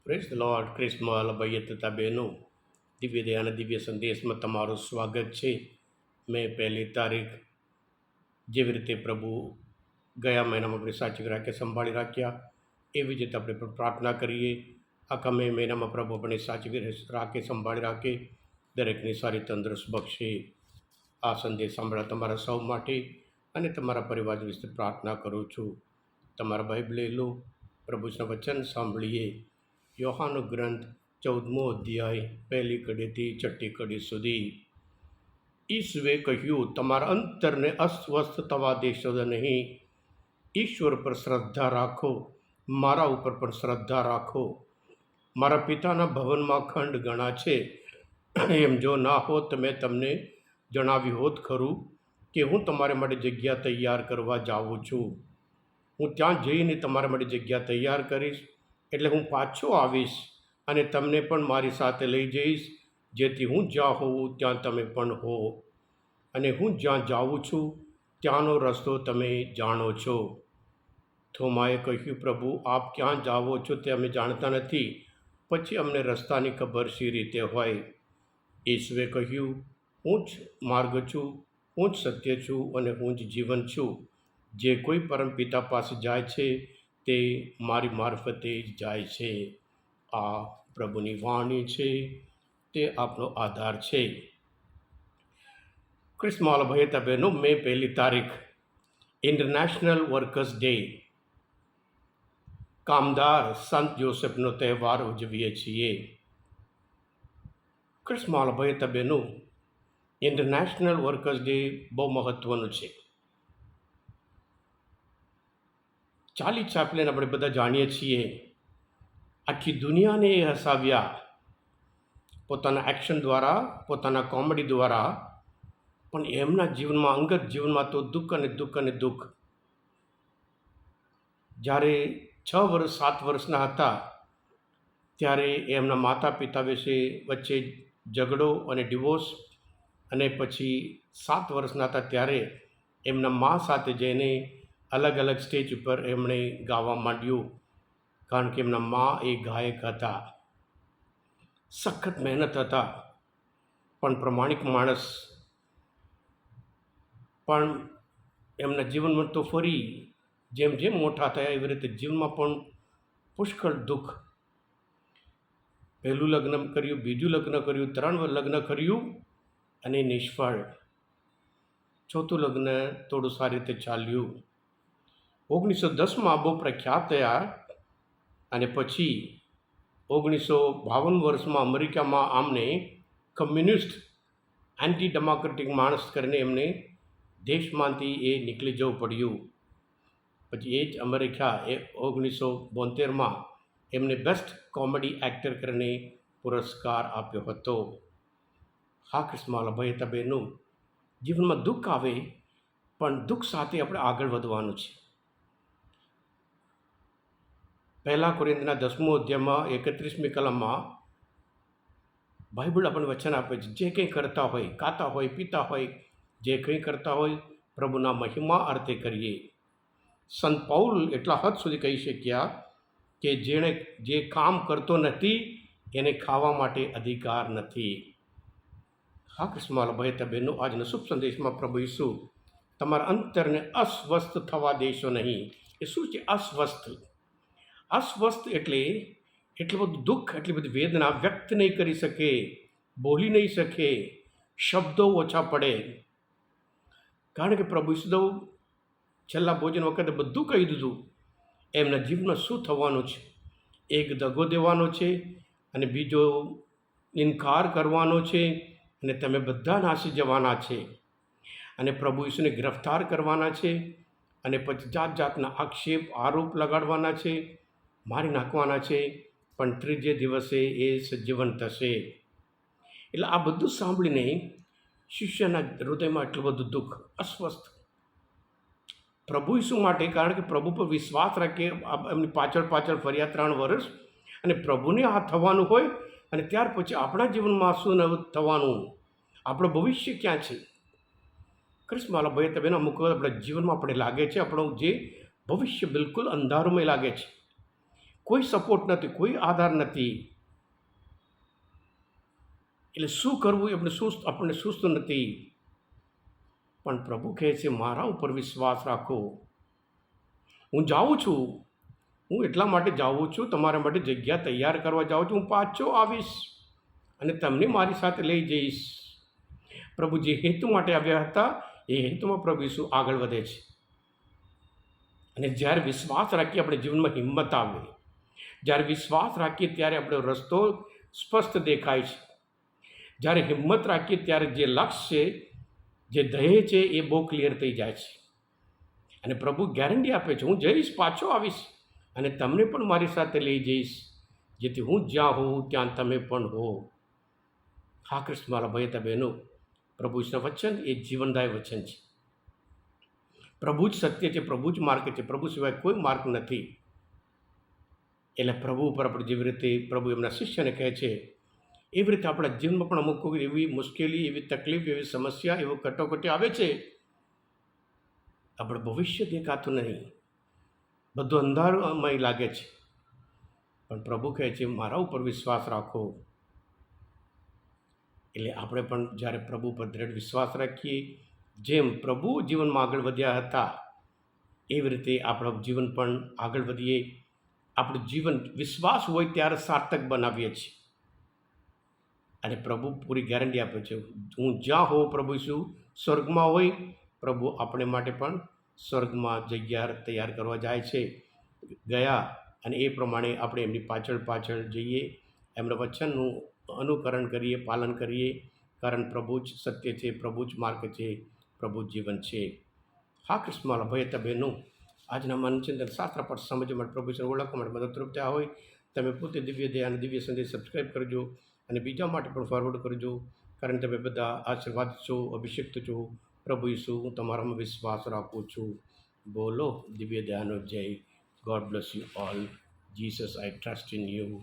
Praise the lord. ક્રિસ્મલ ભાઈ તથા બહેનો, દિવ્ય દયાના દિવ્ય સંદેશમાં તમારું સ્વાગત છે. મેં 1 તારીખ જેવી રીતે પ્રભુ ગયા મહિનામાં આપણે સાચવી રાખ્યા, સંભાળી રાખ્યા, એવી જ રીતે આપણે પણ પ્રાર્થના કરીએ આખા મહિનામાં પ્રભુ આપણે સાચવી રાખે, સંભાળી રાખે, દરેકની સારી તંદુરસ્ત બક્ષે. આ સંદેશ સાંભળવા તમારા સૌ માટે અને તમારા પરિવાર વિશે પ્રાર્થના કરું છું. તમારા બાઇબલ લો, પ્રભુના વચન સાંભળીએ. યોહાનો ગ્રંથ 14મો અધ્યાય 1લી કડીથી 6ઠી કડી સુધી. ઈસુએ કહ્યું, તમારા અંતરને અસ્વસ્થ થવા દેશો નહીં. ઈશ્વર પર શ્રદ્ધા રાખો, મારા ઉપર પણ શ્રદ્ધા રાખો. મારા પિતાના ભવનમાં ખંડ ઘણા છે. એમ જો ના હોત તો મેં તમને જણાવ્યું હોત ખરું કે હું તમારા માટે જગ્યા તૈયાર કરવા જાઉં છું. હું ત્યાં જઈને તમારા માટે જગ્યા તૈયાર કરીશ, એટલે હું પાછો આવીશ અને તમને પણ મારી સાથે લઈ જઈશ, જેથી હું જ્યાં હોઉં ત્યાં તમે પણ હો. અને હું જ્યાં જાઉં છું ત્યાંનો રસ્તો તમે જાણો છો. થોમાએ કહ્યું, પ્રભુ, આપ ક્યાં જાઓ છો તે અમે જાણતા નથી, પછી અમને રસ્તાની ખબર શી રીતે હોય? ઈસુએ કહ્યું, હું જ માર્ગ છું, હું જ સત્ય છું અને હું જ જીવન છું. જે કોઈ પરમપિતા પાસે જાય છે તે મારી મારફતે જ જાય છે. આ પ્રભુની વાણી છે, તે આપનો આધાર છે. ક્રિસ્મસ ભાઈ બહેનો, મે 1 તારીખ ઇન્ટરનેશનલ વર્કર્સ ડે, કામદાર સંત જોસેફનો તહેવાર ઉજવીએ છીએ. ક્રિસ્મસ ભાઈ બહેનો, ઇન્ટરનેશનલ વર્કર્સ ડે બહુ મહત્ત્વનું છે. ચાર્લી ચેપ્લિન આપણે બધા જાણીએ છીએ. આખી દુનિયાને એ હસાવ્યા પોતાના એક્શન દ્વારા, પોતાના કોમેડી દ્વારા, પણ એમના જીવનમાં, અંગત જીવનમાં તો દુઃખ અને દુઃખ અને દુઃખ. જ્યારે 6 વર્ષ 7 વર્ષના હતા ત્યારે એમના માતા પિતા વચ્ચે ઝઘડો અને ડિવોર્સ, અને પછી 7 વર્ષના હતા ત્યારે એમના મા સાથે જઈને અલગ અલગ સ્ટેજ ઉપર એમણે ગાવા માંડ્યું, કારણ કે એમના મા એ ગાયક હતા. સખત મહેનત હતા, પણ પ્રમાણિક માણસ. પણ એમના જીવનમાં તો ફરી જેમ જેમ મોટા થયા એવી રીતે જીવનમાં પણ પુષ્કળ દુઃખ. પહેલું લગ્ન કર્યું, બીજું લગ્ન કર્યું, 3 લગ્ન કર્યું અને નિષ્ફળ. ચોથું લગ્ન થોડું સારી રીતે ચાલ્યું. 1910માં બહુ પ્રખ્યાત થયા અને પછી 1952 વર્ષમાં અમેરિકામાં આમને કમ્યુનિસ્ટ, એન્ટી ડેમોક્રેટિક માણસ કરીને એમને દેશમાંથી એ નીકળી જવું પડ્યું. પછી એ જ અમેરિકા 1972માં એમને બેસ્ટ કોમેડી એક્ટર કરીને પુરસ્કાર આપ્યો હતો. હા ક્રિસ્મસ ભાઈ બહેનો, જીવનમાં દુઃખ આવે પણ દુઃખ સાથે આપણે આગળ વધવાનું છે. 1 કોરિન્થના 10મો અધ્યાયમાં 31મી કલમમાં બાઇબલ આપણને વચન આપે છે, જે કંઈ કરતા હોય, ખાતા હોય, પીતા હોય, જે કંઈ કરતા હોય પ્રભુના મહિમા અર્થે કરીએ. સંત પૌલ એટલા હદ સુધી કહી શક્યા કે જેણે જે કામ કરતો નથી એને ખાવા માટે અધિકાર નથી. હા ક્રિસ્મસ ભાઈ બહેનો, આજના શુભ સંદેશમાં પ્રભુ ઈસુ તમારા અંતરને અસ્વસ્થ થવા દેશો નહીં. એ શું છે અસ્વસ્થ? અસ્વસ્થ એટલે એટલું બધું દુઃખ, એટલી બધી વેદના વ્યક્ત નહીં કરી શકે, બોલી નહીં શકે, શબ્દો ઓછા પડે. કારણ કે પ્રભુ ઈસુ છેલ્લા ભોજન વખતે બધું કહી દીધું. એમના જીવનમાં શું થવાનું છે. એક દગો દેવાનો છે અને બીજો ઇનકાર કરવાનો છે, અને તમે બધા નાસી જવાના છે. અને પ્રભુ ઈસુને ગિરફ્તાર કરવાના છે, અને પછી જાત જાતના આક્ષેપ આરોપ લગાડવાના છે, મારી નાખવાના છે, પણ 3જે દિવસે એ સજીવન થશે. એટલે આ બધું સાંભળીને શિષ્યના હૃદયમાં એટલું બધું દુઃખ, અસ્વસ્થ પ્રભુ ઈસુ માટે. કારણ કે પ્રભુ પર વિશ્વાસ રાખે, એમની પાછળ પાછળ ફર્યા 3 વર્ષ, અને પ્રભુને આ થવાનું હોય, અને ત્યાર પછી આપણા જીવનમાં શું થવાનું, આપણું ભવિષ્ય ક્યાં છે. ક્રિસ્મસ ભાઈ તમે અમુક આપણા જીવનમાં આપણે લાગે છે આપણું જે ભવિષ્ય બિલકુલ અંધારુંમાં લાગે છે. કોઈ સપોર્ટ નથી, કોઈ આધાર નથી. એટલે શું કરવું એ આપણને સુસ્ત નથી. પણ પ્રભુ કહે છે મારા ઉપર વિશ્વાસ રાખો. હું જાઉં છું, હું એટલા માટે જાઉં છું, તમારા માટે જગ્યા તૈયાર કરવા જાઉં છું. હું પાછો આવીશ અને તમને મારી સાથે લઈ જઈશ. પ્રભુ જે હેતુ માટે આવ્યા હતા એ હેતુમાં પ્રભુ ઈસુ આગળ વધે છે. અને જ્યારે વિશ્વાસ રાખીએ આપણે જીવનમાં હિંમત આવે. જ્યારે વિશ્વાસ રાખીએ ત્યારે આપણો રસ્તો સ્પષ્ટ દેખાય છે. જ્યારે હિંમત રાખીએ ત્યારે જે લક્ષ્ય છે, જે ધ્યેય છે એ બહુ ક્લિયર થઈ જાય છે. અને પ્રભુ ગેરંટી આપે છે હું જઈશ, પાછો આવીશ અને તમને પણ મારી સાથે લઈ જઈશ, જેથી હું જ્યાં હોઉં ત્યાં તમે પણ હો. હા કૃષ્ણ મારા ભાઈ હતા બહેનો, પ્રભુ ઈસુના વચન એ જીવનદાય વચન છે. પ્રભુ જ સત્ય છે, પ્રભુ જ માર્ગ છે, પ્રભુ સિવાય કોઈ માર્ગ નથી. એટલે પ્રભુ ઉપર આપણે જેવી રીતે પ્રભુ એમના શિષ્યને કહે છે એવી રીતે આપણા જીવનમાં પણ અમુક એવી મુશ્કેલી, એવી તકલીફ, એવી સમસ્યા, એવો કટોકટી આવે છે, આપણે ભવિષ્ય દેખાતું નહીં, બધું અંધારમય લાગે છે. પણ પ્રભુ કહે છે મારા ઉપર વિશ્વાસ રાખો. એટલે આપણે પણ જ્યારે પ્રભુ પર દ્રઢ વિશ્વાસ રાખીએ, જેમ પ્રભુ જીવનમાં આગળ વધ્યા હતા એવી રીતે આપણું જીવન પણ આગળ વધીએ. આપણું જીવન વિશ્વાસ હોય ત્યારે સાર્થક બનાવીએ છીએ. અને પ્રભુ પૂરી ગેરંટી આપે છે હું જ્યાં હોઉં, પ્રભુ શું સ્વર્ગમાં હોય, પ્રભુ આપણે માટે પણ સ્વર્ગમાં જગ્યા તૈયાર કરવા જાય છે, ગયા. અને એ પ્રમાણે આપણે એમની પાછળ પાછળ જઈએ, એમના વચનનું અનુકરણ કરીએ, પાલન કરીએ. કારણ પ્રભુ જ સત્ય છે, પ્રભુ જ માર્ગ છે, પ્રભુ જ જીવન છે. હા કૃષ્ણ મારા ભાઈ હતા બહેનો, આજના મનચિંતન શાસ્ત્ર પાઠ સમજવા માટે, પ્રભુ વિશે ઓળખવા માટે મદદરૂપ થયા હોય તમે પોતે દિવ્ય દયા અને દિવ્ય સંદેશ સબસ્ક્રાઈબ કરજો અને બીજા માટે પણ ફોરવર્ડ કરજો. કારણ તમે બધા આશીર્વાદ છો, અભિષિક્ત છો. પ્રભુ ઈસુ હું તમારામાં વિશ્વાસ રાખું છું. બોલો દિવ્ય દયાનો જય. God bless you all. Jesus I trust in you.